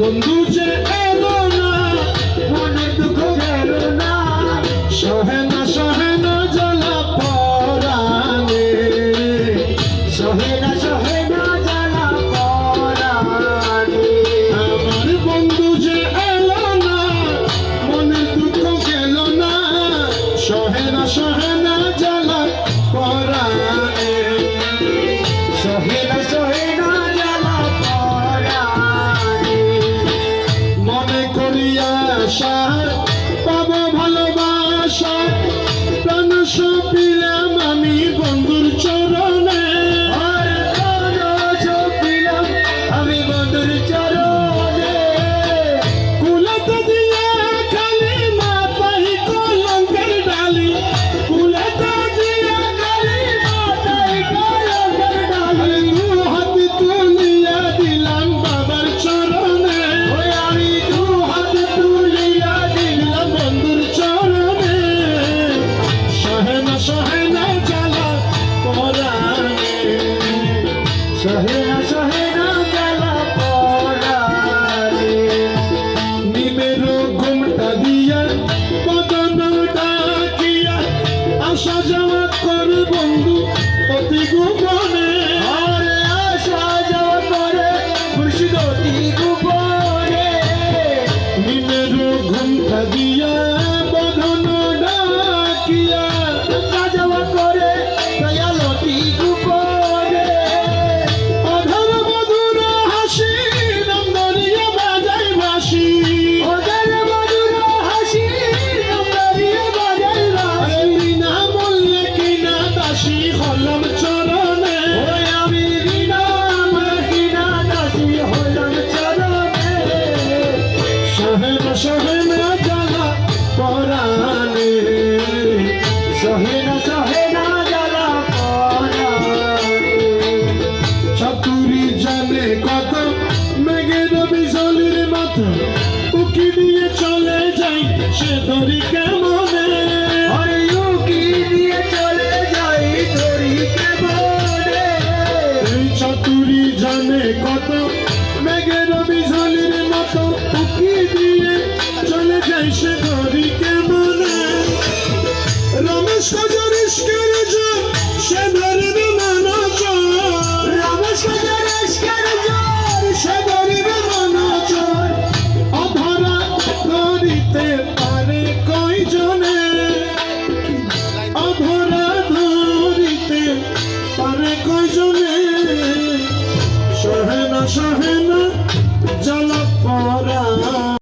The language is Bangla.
বন্ধু যে এলো না, মনের দুঃখ গেল না, সহে না জ্বালা পরাণে, সহে না জ্বালা পরাণে। আমার বন্ধু যে এলো না, মনের দুঃখ গেল না, সহে না জ্বালা পরাণে, সহে না জ্বালা পরাণে। মনে করিয়া আশা পাবো ভালোবাসা, প্রাণ সপিলাম আমি বন্ধুর চরণে, প্রাণ সপিলাম আমি বন্ধুর চরণে। কুলেতে দিয়া খালি মাথায় কলঙ্কের ডালি, কুলেতে দিয়া খালি মাথায় কলঙ্কের ডালি। দু হাত তুলিয়া দিলাম বাবার চরণে, আমি দু হাত তুলিয়া দিলাম বন্ধুর চরণে, সহে না জ্বালা পরাণে, সহে না জ্বালা পরাণে। নিমের ঘুমটা দিয়া বদন ডাকিয়া আসা যাওয়া করে বন্ধু অতি গোপনে, আরে আসা যাওয়া করে মুর্শিদ অতি গোপনে। নিমের ঘুমটা দিয়া বদন ডাকিয়া আসা যাওয়া করে দয়াল অতি গোপনে। অধর মধুর হাসি নাম ধরিয়া বাজাই বাঁশি, অধর মধুর হাসি নাম ধরিয়া বাজাই বাঁশি। বিনা মূল্যে কিনা দাসী হলাম চরণে, আমি বিনা মূল্যে কিনা দাসী হলাম চরণে, সহে না জ্বালা পরাণে, সহে না জ্বালা পরাণে। চাতুরি জানে কত মেঘের বিজলির মতো, উকি দিয়ে চলে যাই সে ধরি কেমনে, উকি দিয়ে চলে যাই ধরি কেমনে। এই চাতুরি জানে কত মেঘের বিজলির মতো, উকি দিয়ে চলে যাই সে ধরি কেমনে। রমেশ কজর ইস্কের জোর সে ধরিবে মানচর, রমেশ কজর ইস্কের জোর সে ধরিবে মানচর। অধরা ধরিতে পারে কয়জনে, অধরা ধরিতে পারে কয়জনে, সহে না